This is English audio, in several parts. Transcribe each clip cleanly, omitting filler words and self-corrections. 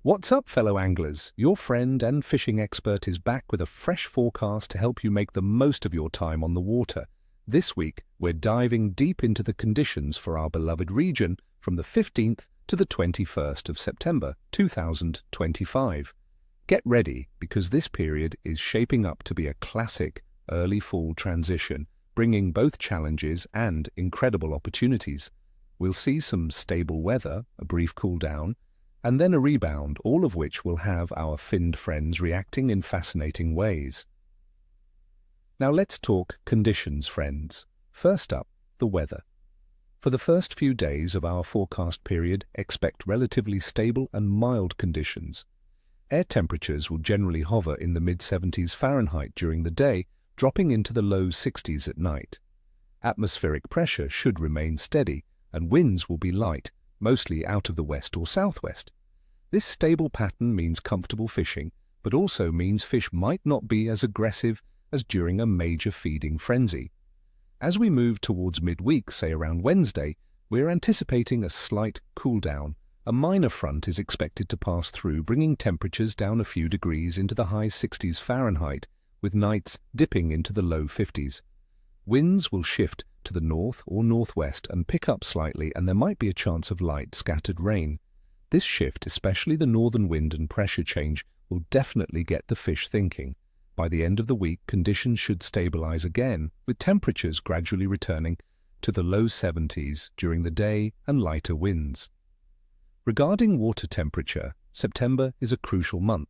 What's up, fellow anglers? Your friend and fishing expert is back with a fresh forecast to help you make the most of your time on the water. This week, we're diving deep into the conditions for our beloved region from the 15th to the 21st of September 2025. Get ready, because this period is shaping up to be a classic early fall transition, bringing both challenges and incredible opportunities. We'll see some stable weather, a brief cool down, and then a rebound, all of which will have our finned friends reacting in fascinating ways. Now let's talk conditions, friends. First up, the weather. For the first few days of our forecast period, expect relatively stable and mild conditions. Air temperatures will generally hover in the mid-70s Fahrenheit during the day, dropping into the low 60s at night. Atmospheric pressure should remain steady, and winds will be light, mostly out of the west or southwest. This stable pattern means comfortable fishing, but also means fish might not be as aggressive as during a major feeding frenzy. As we move towards midweek, say around Wednesday, we're anticipating a slight cool down. A minor front is expected to pass through, bringing temperatures down a few degrees into the high 60s Fahrenheit, with nights dipping into the low 50s. Winds will shift to the north or northwest and pick up slightly, and there might be a chance of light scattered rain. This shift, especially the northern wind and pressure change, will definitely get the fish thinking. By the end of the week, conditions should stabilize again, with temperatures gradually returning to the low 70s during the day and lighter winds. Regarding water temperature, September is a crucial month.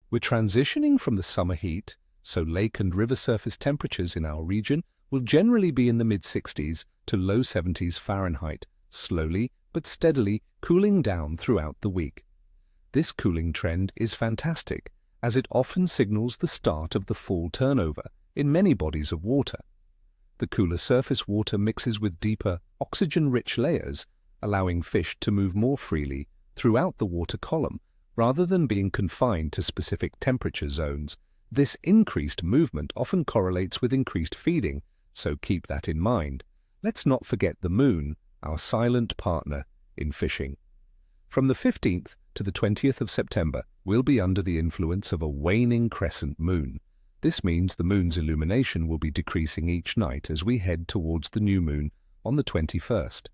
We're transitioning from the summer heat, so lake and river surface temperatures in our region will generally be in the mid-60s to low 70s Fahrenheit, slowly but steadily cooling down throughout the week. This cooling trend is fantastic, as it often signals the start of the fall turnover in many bodies of water. The cooler surface water mixes with deeper, oxygen-rich layers, allowing fish to move more freely throughout the water column, rather than being confined to specific temperature zones. This increased movement often correlates with increased feeding, so keep that in mind. Let's not forget the moon, our silent partner in fishing. From the 15th to the 20th of September, we'll be under the influence of a waning crescent moon. This means the moon's illumination will be decreasing each night as we head towards the new moon on the 21st.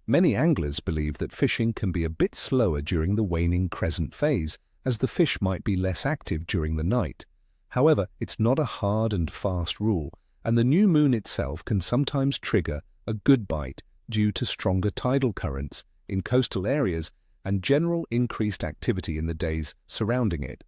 Many anglers believe that fishing can be a bit slower during the waning crescent phase, as the fish might be less active during the night. However, it's not a hard and fast rule, and the new moon itself can sometimes trigger a good bite due to stronger tidal currents in coastal areas and general increased activity in the days surrounding it.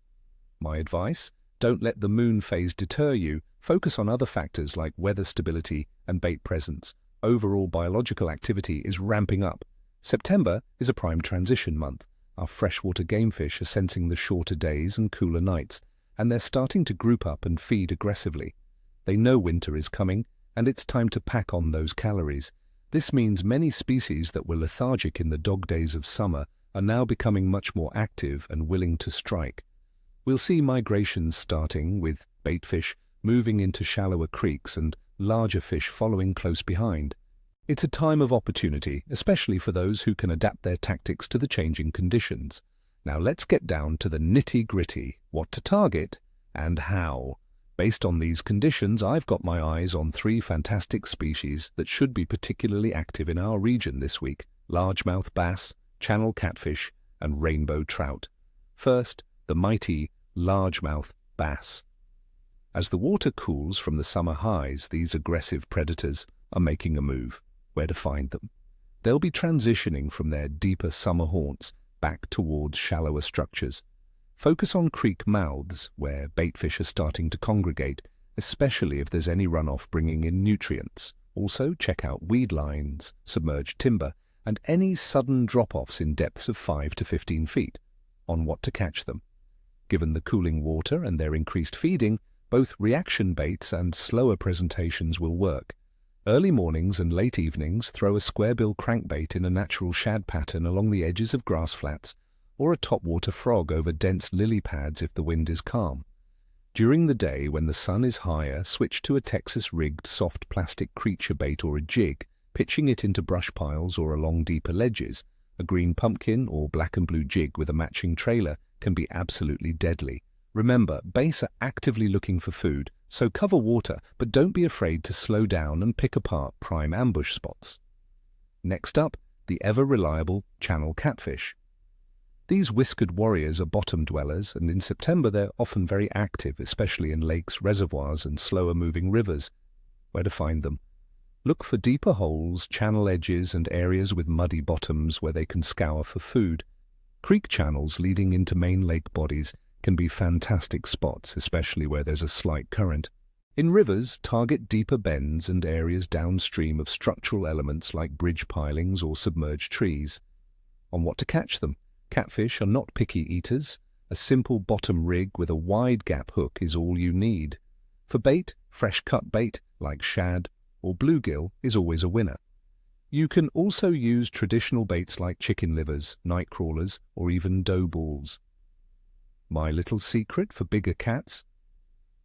My advice: don't let the moon phase deter you. Focus on other factors like weather stability and bait presence. Overall biological activity is ramping up. September is a prime transition month. Our freshwater game fish are sensing the shorter days and cooler nights, and they're starting to group up and feed aggressively. They know winter is coming, and it's time to pack on those calories. This means many species that were lethargic in the dog days of summer are now becoming much more active and willing to strike. We'll see migrations starting, with baitfish moving into shallower creeks and larger fish following close behind. It's a time of opportunity, especially for those who can adapt their tactics to the changing conditions. Now let's get down to the nitty-gritty: what to target and how. Based on these conditions, I've got my eyes on three fantastic species that should be particularly active in our region this week: largemouth bass, channel catfish, and rainbow trout. First, the mighty largemouth bass. As the water cools from the summer highs, these aggressive predators are making a move. Where to find them? They'll be transitioning from their deeper summer haunts back towards shallower structures. Focus on creek mouths where baitfish are starting to congregate, especially if there's any runoff bringing in nutrients. Also, check out weed lines, submerged timber, and any sudden drop-offs in depths of 5 to 15 feet. On what to catch them. Given the cooling water and their increased feeding, both reaction baits and slower presentations will work. Early mornings and late evenings, throw a squarebill crankbait in a natural shad pattern along the edges of grass flats, or a topwater frog over dense lily pads if the wind is calm. During the day, when the sun is higher, switch to a Texas-rigged soft plastic creature bait or a jig, pitching it into brush piles or along deeper ledges. A green pumpkin or black and blue jig with a matching trailer can be absolutely deadly. Remember, bass are actively looking for food, so cover water, but don't be afraid to slow down and pick apart prime ambush spots. Next up, the ever-reliable channel catfish. These whiskered warriors are bottom dwellers, and in September they're often very active, especially in lakes, reservoirs, and slower-moving rivers. Where to find them? Look for deeper holes, channel edges, and areas with muddy bottoms where they can scour for food. Creek channels leading into main lake bodies can be fantastic spots, especially where there's a slight current. In rivers, target deeper bends and areas downstream of structural elements like bridge pilings or submerged trees. On what to catch them? Catfish are not picky eaters. A simple bottom rig with a wide gap hook is all you need. For bait, fresh-cut bait like shad or bluegill is always a winner. You can also use traditional baits like chicken livers, night crawlers, or even dough balls. My little secret for bigger cats?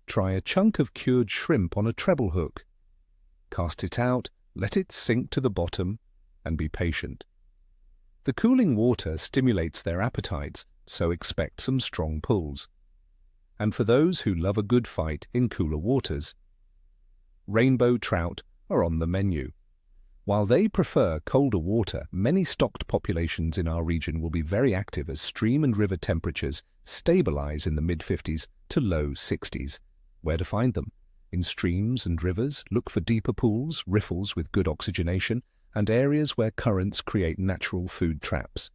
Try a chunk of cured shrimp on a treble hook. Cast it out, let it sink to the bottom, and be patient. The cooling water stimulates their appetites, so expect some strong pulls. And for those who love a good fight in cooler waters, rainbow trout are on the menu. While they prefer colder water, many stocked populations in our region will be very active as stream and river temperatures stabilize in the mid-50s to low 60s. Where to find them? In streams and rivers, look for deeper pools, riffles with good oxygenation, and areas where currents create natural food traps.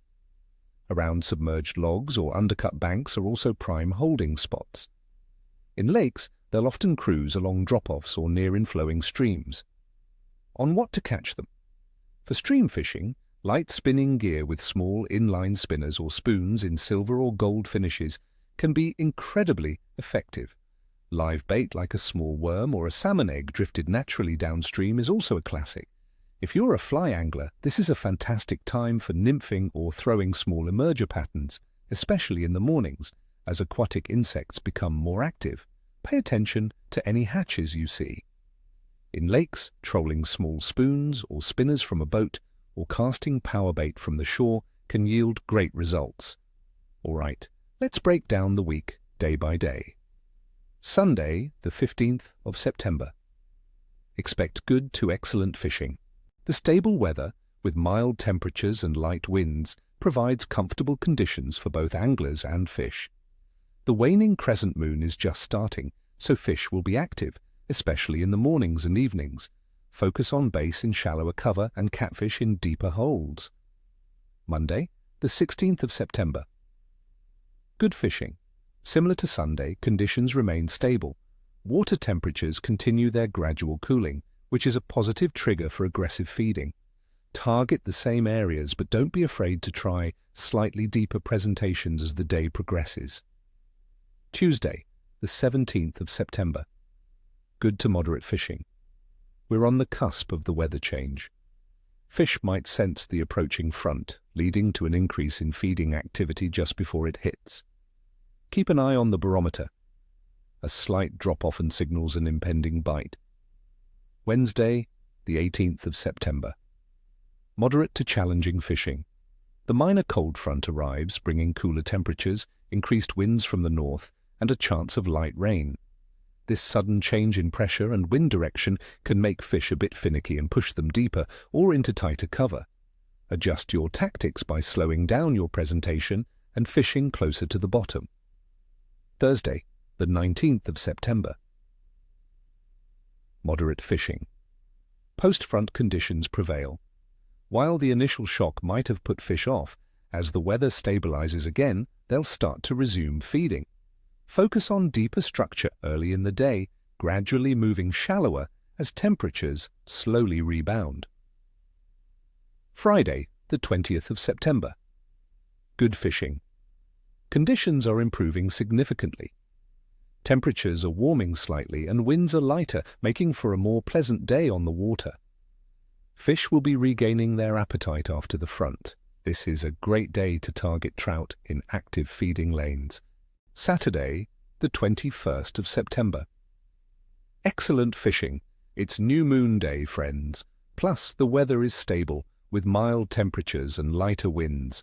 Around submerged logs or undercut banks are also prime holding spots. In lakes, they'll often cruise along drop-offs or near inflowing streams. On what to catch them? For stream fishing, light spinning gear with small inline spinners or spoons in silver or gold finishes can be incredibly effective. Live bait like a small worm or a salmon egg drifted naturally downstream is also a classic. If you're a fly angler, this is a fantastic time for nymphing or throwing small emerger patterns, especially in the mornings, as aquatic insects become more active. Pay attention to any hatches you see. In lakes, trolling small spoons or spinners from a boat or casting power bait from the shore can yield great results. All right, let's break down the week day by day. Sunday, the 15th of September. Expect good to excellent fishing. The stable weather, with mild temperatures and light winds, provides comfortable conditions for both anglers and fish. The waning crescent moon is just starting, so fish will be active, especially in the mornings and evenings. Focus on bass in shallower cover and catfish in deeper holes. Monday, the 16th of September. Good fishing. Similar to Sunday, conditions remain stable. Water temperatures continue their gradual cooling, which is a positive trigger for aggressive feeding. Target the same areas, but don't be afraid to try slightly deeper presentations as the day progresses. Tuesday, the 17th of September. Good to moderate fishing. We're on the cusp of the weather change. Fish might sense the approaching front, leading to an increase in feeding activity just before it hits. Keep an eye on the barometer. A slight drop often signals an impending bite. Wednesday, the 18th of September. Moderate to challenging fishing. The minor cold front arrives, bringing cooler temperatures, increased winds from the north, and a chance of light rain. This sudden change in pressure and wind direction can make fish a bit finicky and push them deeper or into tighter cover. Adjust your tactics by slowing down your presentation and fishing closer to the bottom. Thursday, the 19th of September. Moderate fishing. Post-front conditions prevail. While the initial shock might have put fish off, as the weather stabilizes again, they'll start to resume feeding. Focus on deeper structure early in the day, gradually moving shallower as temperatures slowly rebound. Friday, the 20th of September. Good fishing. Conditions are improving significantly. Temperatures are warming slightly and winds are lighter, making for a more pleasant day on the water. Fish will be regaining their appetite after the front. This is a great day to target trout in active feeding lanes. Saturday, the 21st of September. Excellent fishing. It's new moon day, friends. Plus, the weather is stable, with mild temperatures and lighter winds.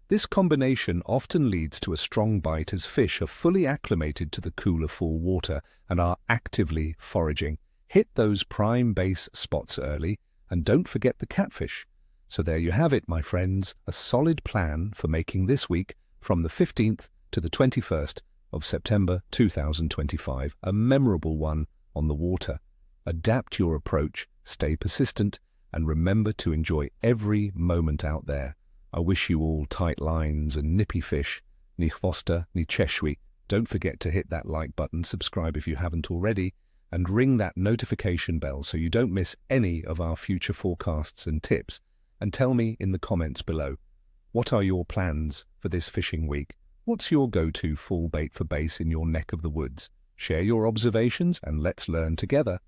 This combination often leads to a strong bite as fish are fully acclimated to the cooler fall water and are actively foraging. Hit those prime base spots early, and don't forget the catfish. So there you have it, my friends, a solid plan for making this week from the 15th to the 21st of September 2025 a memorable one on the water. Adapt your approach, stay persistent, and remember to enjoy every moment out there. I wish you all tight lines and nippy fish. Ni chwosta, ni cheshwi. Don't forget to hit that like button, subscribe if you haven't already, and ring that notification bell so you don't miss any of our future forecasts and tips. And tell me in the comments below, what are your plans for this fishing week? What's your go-to fall bait for base in your neck of the woods? Share your observations and let's learn together.